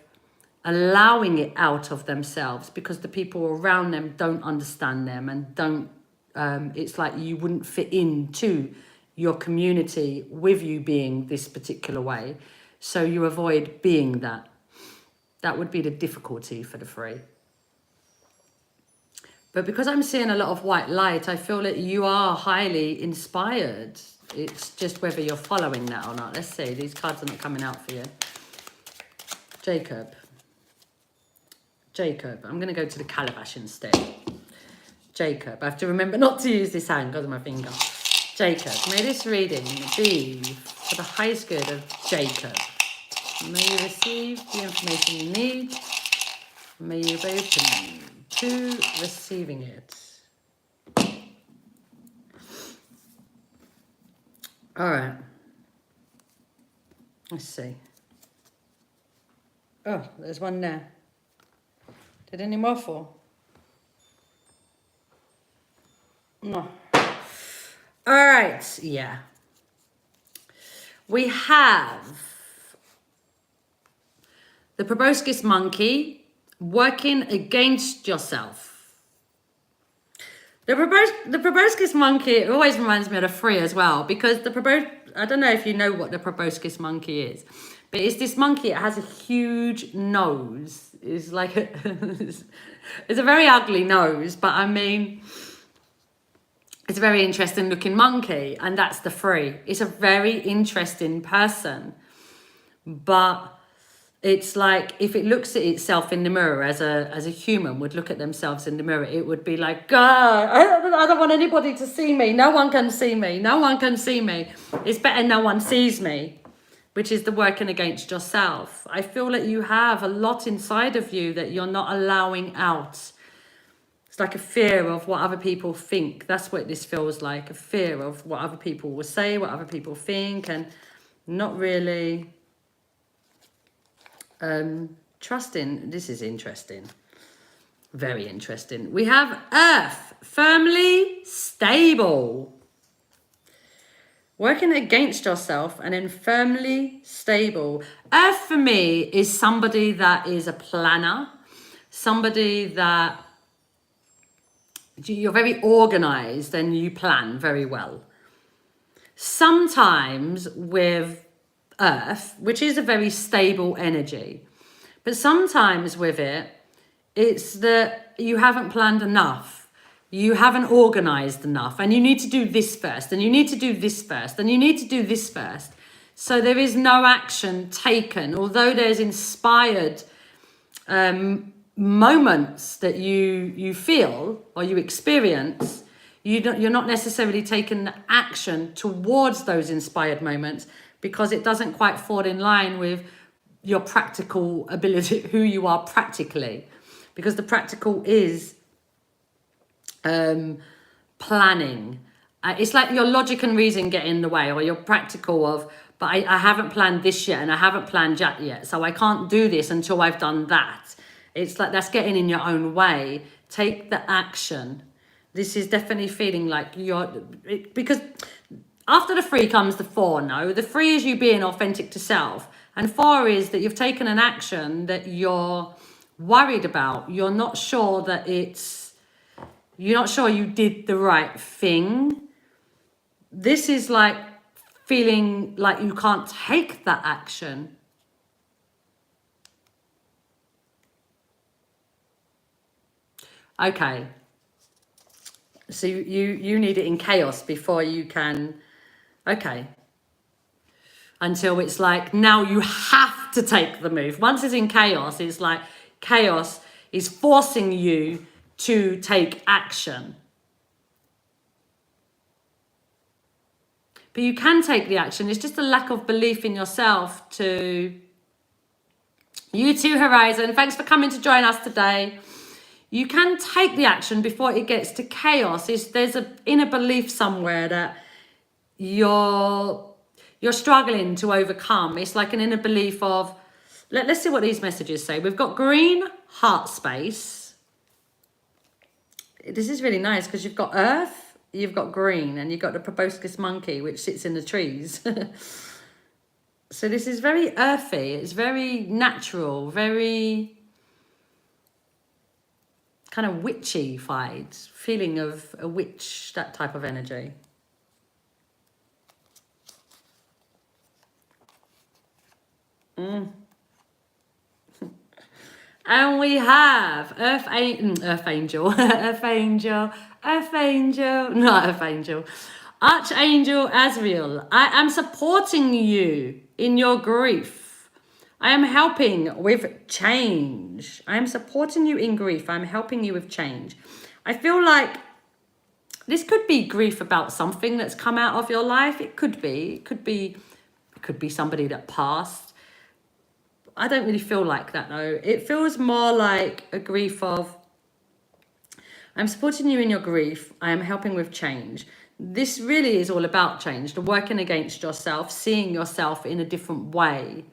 allowing it out of themselves, because the people around them don't understand them and don't, it's like you wouldn't fit into your community with you being this particular way. So you avoid being that. That would be the difficulty for the 3. But because I'm seeing a lot of white light, I feel that you are highly inspired. It's just whether you're following that or not. Let's see. These cards are not coming out for you. Jacob. I'm going to go to the calabash instead. Jacob. I have to remember not to use this hand because of my finger. Jacob. May this reading be for the highest good of Jacob. May you receive the information you need. May you be open to receiving it. All right. Let's see. Oh, there's one there. Did any more fall? No. All right. Yeah. We have the proboscis monkey working against yourself. The proboscis monkey always reminds me of the 3 as well, because I don't know if you know what the proboscis monkey is, but it's this monkey. It has a huge nose. It's like it's a very ugly nose, but I mean, it's a very interesting looking monkey, and that's the 3. It's a very interesting person, but it's like if it looks at itself in the mirror as a human would look at themselves in the mirror, it would be like, God, I don't want anybody to see me. No one can see me. No one can see me. It's better no one sees me, which is the working against yourself. I feel that you have a lot inside of you that you're not allowing out. It's like a fear of what other people think. That's what this feels like, a fear of what other people will say, what other people think, and not really trusting. This is interesting. Very interesting. We have Earth, firmly stable. Working against yourself and then firmly stable. Earth for me is somebody that is a planner. Somebody that you're very organized and you plan very well. Sometimes with Earth, which is a very stable energy, but sometimes with it, it's that you haven't planned enough. You haven't organized enough, and you need to do this first, and you need to do this first, and you need to do this first. So there is no action taken, although there's inspired moments that you feel or you experience. You're not necessarily taking action towards those inspired moments because it doesn't quite fall in line with your practical ability, who you are practically, because the practical is planning. It's like your logic and reason get in the way, or your practical of, but I haven't planned this yet and I haven't planned that yet, so I can't do this until I've done that. It's like that's getting in your own way. Take the action. This is definitely feeling like because after the 3 comes the 4, no? The 3 is you being authentic to self. And 4 is that you've taken an action that you're worried about. You're not sure that you're not sure you did the right thing. This is like feeling like you can't take that action. Okay. So you need it in chaos before you can, okay. Until it's like, now you have to take the move. Once it's in chaos, it's like chaos is forcing you to take action. But you can take the action. It's just a lack of belief in yourself to... You too, Horizon. Thanks for coming to join us today. You can take the action before it gets to chaos. There's an inner belief somewhere that you're struggling to overcome. It's like an inner belief of... Let's see what these messages say. We've got green heart space. This is really nice because you've got earth, you've got green, and you've got the proboscis monkey, which sits in the trees. So this is very earthy. It's very natural, very kind of witchy-fied, feeling of a witch, that type of energy. And we have Earth Angel, Earth Angel, Earth Angel, not Earth Angel, Archangel Azrael. I am supporting you in your grief. I am helping with change. I am supporting you in grief. I'm helping you with change. I feel like this could be grief about something that's come out of your life. It could be. It could be somebody that passed. I don't really feel like that though. It feels more like a grief of, I'm supporting you in your grief. I am helping with change. This really is all about change, the working against yourself, seeing yourself in a different way.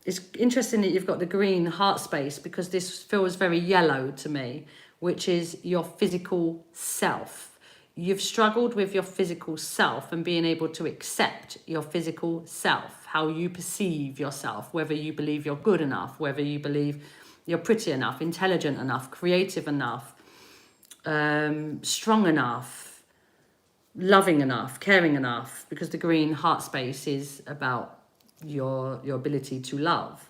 It's interesting that you've got the green heart space because this feels very yellow to me, which is your physical self. You've struggled with your physical self and being able to accept your physical self, how you perceive yourself, whether you believe you're good enough, whether you believe you're pretty enough, intelligent enough, creative enough, strong enough, loving enough, caring enough, because the green heart space is about your ability to love.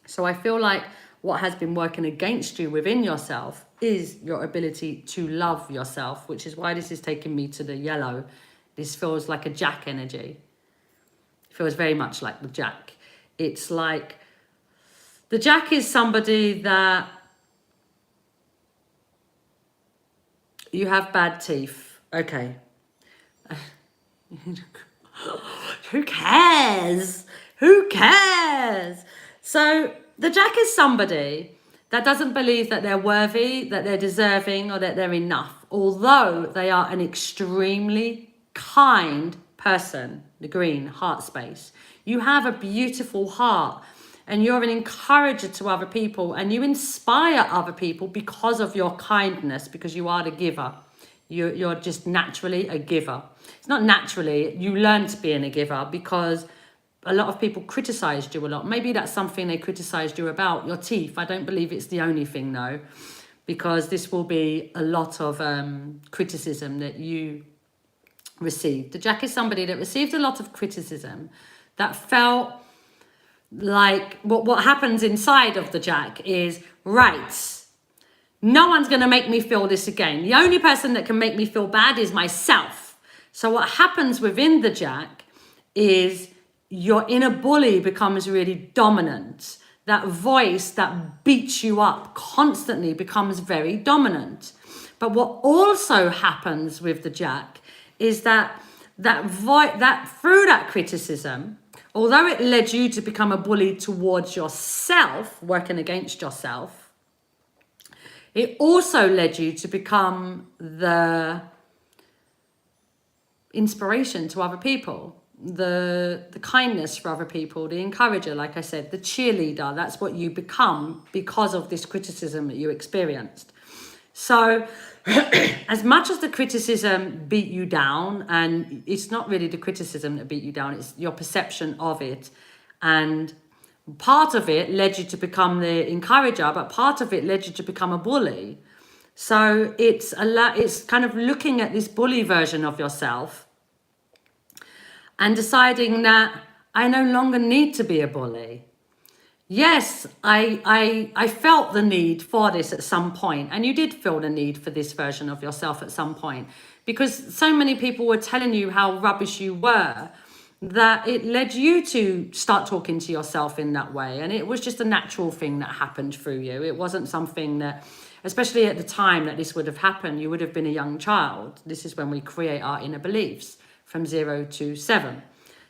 So I feel like what has been working against you within yourself is your ability to love yourself, which is why this is taking me to the yellow. This feels like a Jack energy. It feels very much like the Jack. It's like, the Jack is somebody that you have bad teeth. Okay. Who cares? Who cares? So the Jack is somebody that doesn't believe that they're worthy, that they're deserving, or that they're enough, although they are an extremely kind person. The green, heart space. You have a beautiful heart, and you're an encourager to other people, and you inspire other people because of your kindness, because you are the giver. You're just naturally a giver. It's not naturally, you learn to be a giver because a lot of people criticized you a lot. Maybe that's something they criticized you about, your teeth. I don't believe it's the only thing though, because this will be a lot of criticism that you received. The Jack is somebody that received a lot of criticism, that felt like what happens inside of the Jack is, right, no one's going to make me feel this again. The only person that can make me feel bad is myself. So what happens within the Jack is your inner bully becomes really dominant. That voice that beats you up constantly becomes very dominant. But what also happens with the Jack is that through that criticism, although it led you to become a bully towards yourself, working against yourself, it also led you to become the inspiration to other people, the kindness for other people, the encourager, like I said, the cheerleader. That's what you become because of this criticism that you experienced. So as much as the criticism beat you down, and it's not really the criticism that beat you down, it's your perception of it, and part of it led you to become the encourager, but part of it led you to become a bully. So it's kind of looking at this bully version of yourself and deciding that I no longer need to be a bully. Yes, I felt the need for this at some point, and you did feel the need for this version of yourself at some point, because so many people were telling you how rubbish you were, that it led you to start talking to yourself in that way. And it was just a natural thing that happened through you. It wasn't something that, especially at the time that this would have happened, you would have been a young child. This is when we create our inner beliefs from 0 to 7.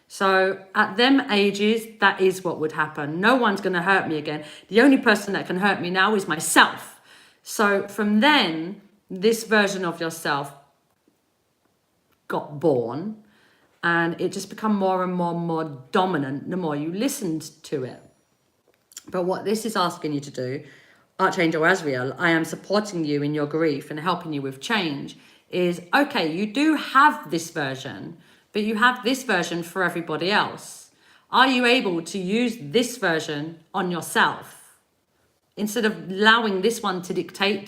So at them ages, that is what would happen. No one's going to hurt me again. The only person that can hurt me now is myself. So from then, this version of yourself got born, and it just become more and more and more dominant the more you listened to it. But what this is asking you to do, Archangel Azrael, I am supporting you in your grief and helping you with change, is, okay, you do have this version, but you have this version for everybody else. Are you able to use this version on yourself? Instead of allowing this one to dictate,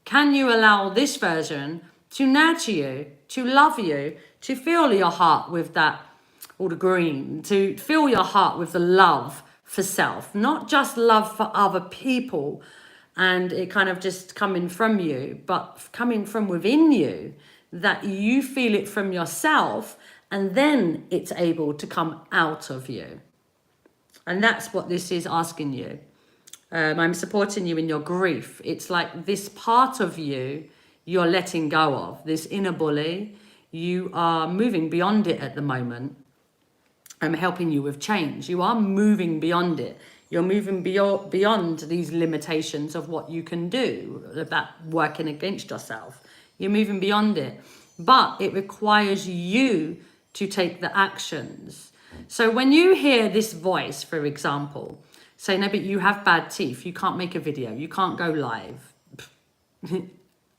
can you allow this version to nurture you, to love you, to fill your heart with that, all the green, to fill your heart with the love for self, not just love for other people and it kind of just coming from you, but coming from within you, that you feel it from yourself and then it's able to come out of you. And that's what this is asking you. I'm supporting you in your grief. It's like this part of you you're letting go of, this inner bully. You are moving beyond it at the moment. I'm helping you with change. You are moving beyond it. You're moving beyond these limitations of what you can do, about working against yourself. You're moving beyond it. But it requires you to take the actions. So when you hear this voice, for example, say, no, but you have bad teeth. You can't make a video. You can't go live.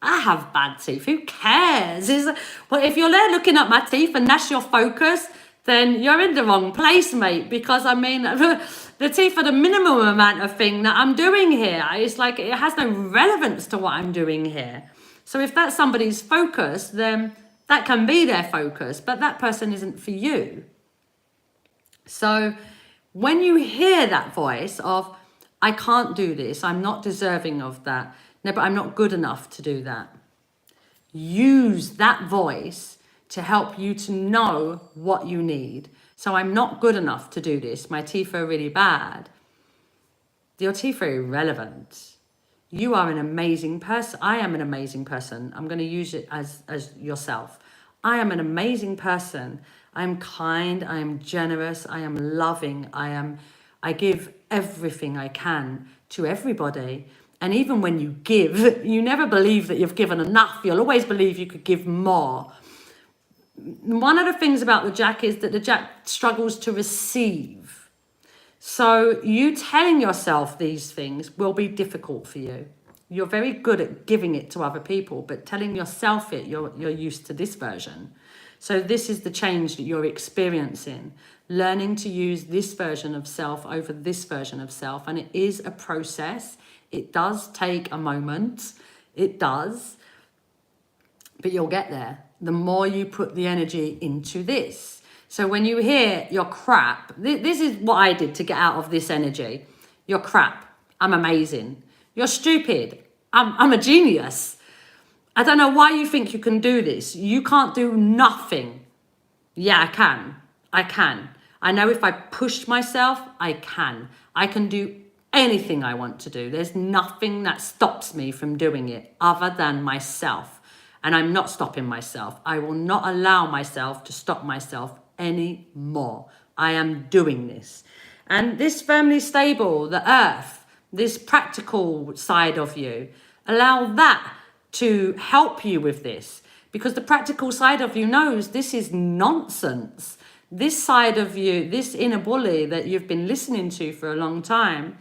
I have bad teeth. Who cares? Well, if you're there looking at my teeth and that's your focus, then you're in the wrong place, mate. Because, I mean, the teeth are the minimum amount of thing that I'm doing here. It's like it has no relevance to what I'm doing here. So if that's somebody's focus, then that can be their focus. But that person isn't for you. So when you hear that voice of, I can't do this, I'm not deserving of that, no, but I'm not good enough to do that. Use that voice to help you to know what you need, So I'm not good enough to do this. My teeth are really bad. Your teeth are irrelevant. You are an amazing person. I am an amazing person. I'm going to use it as yourself. I am an amazing person. I am kind. I am generous. I am loving. I give everything I can to everybody. And even when you give, you never believe that you've given enough. You'll always believe you could give more. One of the things about the Jack is that the Jack struggles to receive. So you telling yourself these things will be difficult for you. You're very good at giving it to other people, but telling yourself it, you're used to this version. So this is the change that you're experiencing. Learning to use this version of self over this version of self. And it is a process. It does take a moment. It does. But you'll get there. The more you put the energy into this. So when you hear you're crap, this is what I did to get out of this energy. You're crap. I'm amazing. You're stupid. I'm a genius. I don't know why you think you can do this. You can't do nothing. Yeah, I can. I can. I know if I push myself, I can. I can do anything I want to do. There's nothing that stops me from doing it other than myself. And I'm not stopping myself. I will not allow myself to stop myself anymore. I am doing this. And this firmly stable, the earth, this practical side of you, allow that to help you with this, because the practical side of you knows this is nonsense. This side of you, this inner bully that you've been listening to for a long time,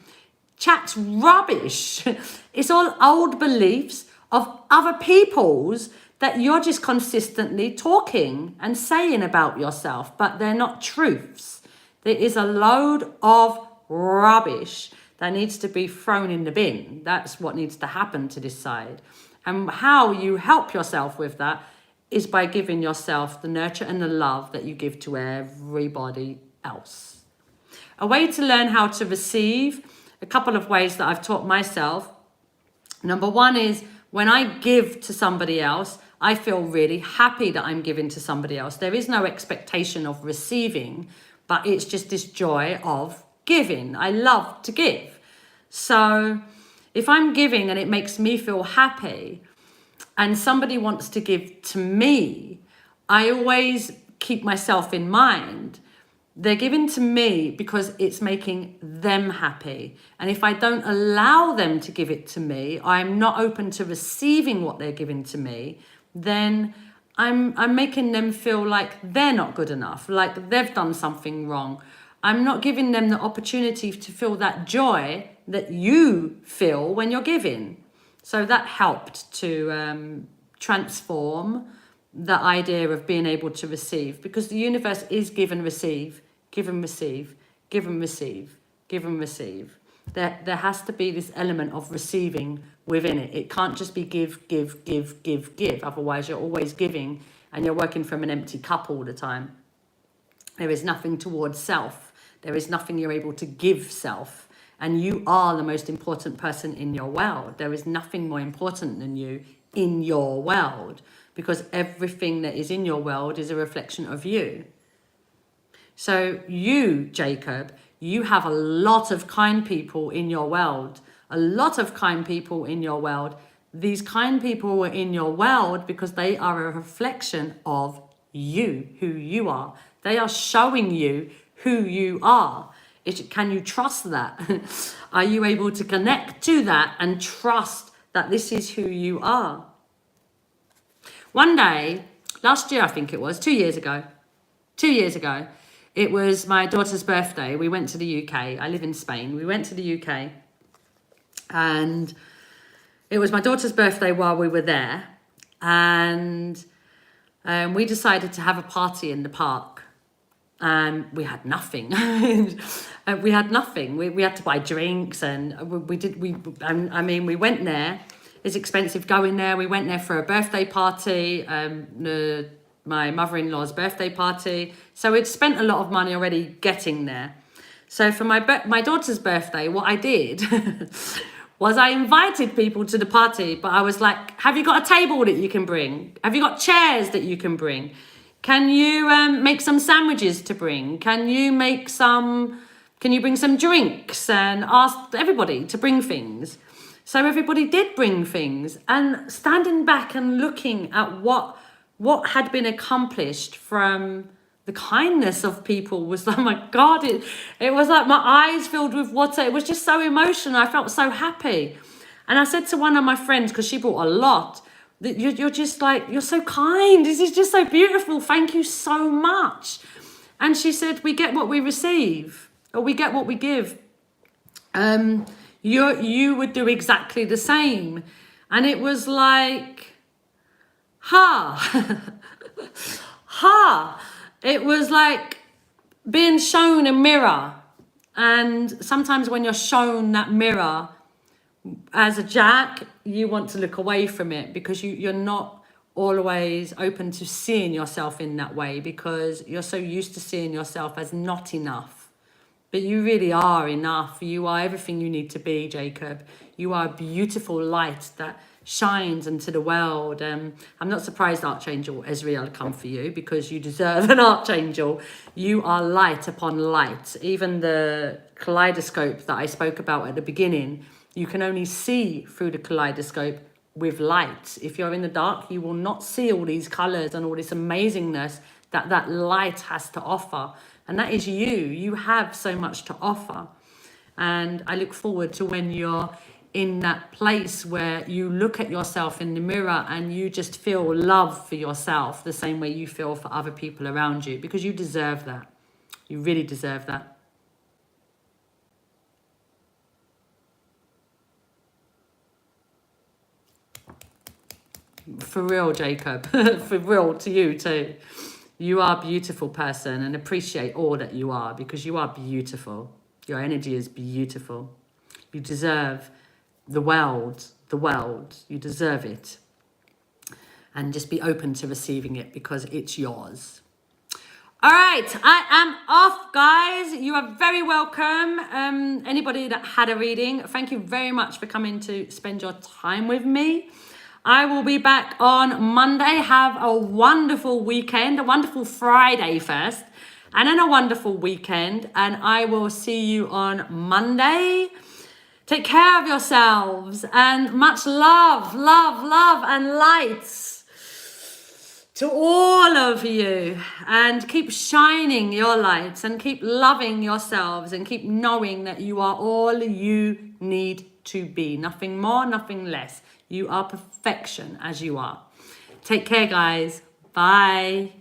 chats rubbish. It's all old beliefs of other people's that you're just consistently talking and saying about yourself, but they're not truths. There is a load of rubbish that needs to be thrown in the bin. That's what needs to happen to this side. And how you help yourself with that is by giving yourself the nurture and the love that you give to everybody else. A way to learn how to receive, a couple of ways that I've taught myself. Number one is when I give to somebody else, I feel really happy that I'm giving to somebody else. There is no expectation of receiving, but it's just this joy of giving. I love to give. So if I'm giving and it makes me feel happy and somebody wants to give to me, I always keep myself in mind. They're giving to me because it's making them happy. And if I don't allow them to give it to me, I'm not open to receiving what they're giving to me, then I'm making them feel like they're not good enough, like they've done something wrong. I'm not giving them the opportunity to feel that joy that you feel when you're giving. So that helped to transform the idea of being able to receive, because the universe is give and receive, give and receive, give and receive, give and receive. There has to be this element of receiving within it. It can't just be give, give, give, give, give. Otherwise, you're always giving and you're working from an empty cup all the time. There is nothing towards self. There is nothing you're able to give self. And you are the most important person in your world. There is nothing more important than you in your world, because everything that is in your world is a reflection of you. So you, Jacob, you have a lot of kind people in your world, a lot of kind people in your world. These kind people are in your world because they are a reflection of you, who you are. They are showing you who you are. Can you trust that? Are you able to connect to that and trust that this is who you are? One day, last year I think it was, 2 years ago, it was my daughter's birthday. We went to the UK. I live in Spain. We went to the UK and it was my daughter's birthday while we were there. And we decided to have a party in the park. And we had nothing. We had nothing. We had to buy drinks and we went there. It's expensive going there. We went there for a birthday party. My mother-in-law's birthday party. So we'd spent a lot of money already getting there. So for my daughter's birthday, what I did was I invited people to the party, but I was like, have you got a table that you can bring? Have you got chairs that you can bring? Can you make some sandwiches to bring? Can you bring some drinks and ask everybody to bring things? So everybody did bring things, and standing back and looking at what had been accomplished from the kindness of people was like, oh my God, it was like my eyes filled with water. It was just so emotional. I felt so happy. And I said to one of my friends, because she brought a lot, that you're just like, you're so kind. This is just so beautiful. Thank you so much. And she said, we get what we receive, or we get what we give. You would do exactly the same. And it was like, it was like being shown a mirror. And sometimes when you're shown that mirror as a Jack, you want to look away from it, because you're not always open to seeing yourself in that way, because you're so used to seeing yourself as not enough. But you really are enough. You are everything you need to be, Jacob. You are a beautiful light that shines into the world. I'm not surprised Archangel Ezreal come for you, because you deserve an Archangel. You are light upon light. Even the kaleidoscope that I spoke about at the beginning, you can only see through the kaleidoscope with light. If you're in the dark, you will not see all these colors and all this amazingness that light has to offer. And that is you. You have so much to offer. And I look forward to when you're in that place where you look at yourself in the mirror and you just feel love for yourself the same way you feel for other people around you, because you deserve that. You really deserve that. For real, Jacob. For real, to you too. You are a beautiful person, and appreciate all that you are, because you are beautiful. Your energy is beautiful. You deserve the world. You deserve it. And just be open to receiving it, because it's yours. All right, I am off, guys. You are very welcome. Anybody that had a reading, thank you very much for coming to spend your time with me. I will be back on Monday. Have a wonderful weekend, a wonderful Friday first, and then a wonderful weekend. And I will see you on Monday. Take care of yourselves, and much love, and lights to all of you. And keep shining your lights, and keep loving yourselves, and keep knowing that you are all you need to be. Nothing more, nothing less. You are perfection as you are. Take care, guys. Bye.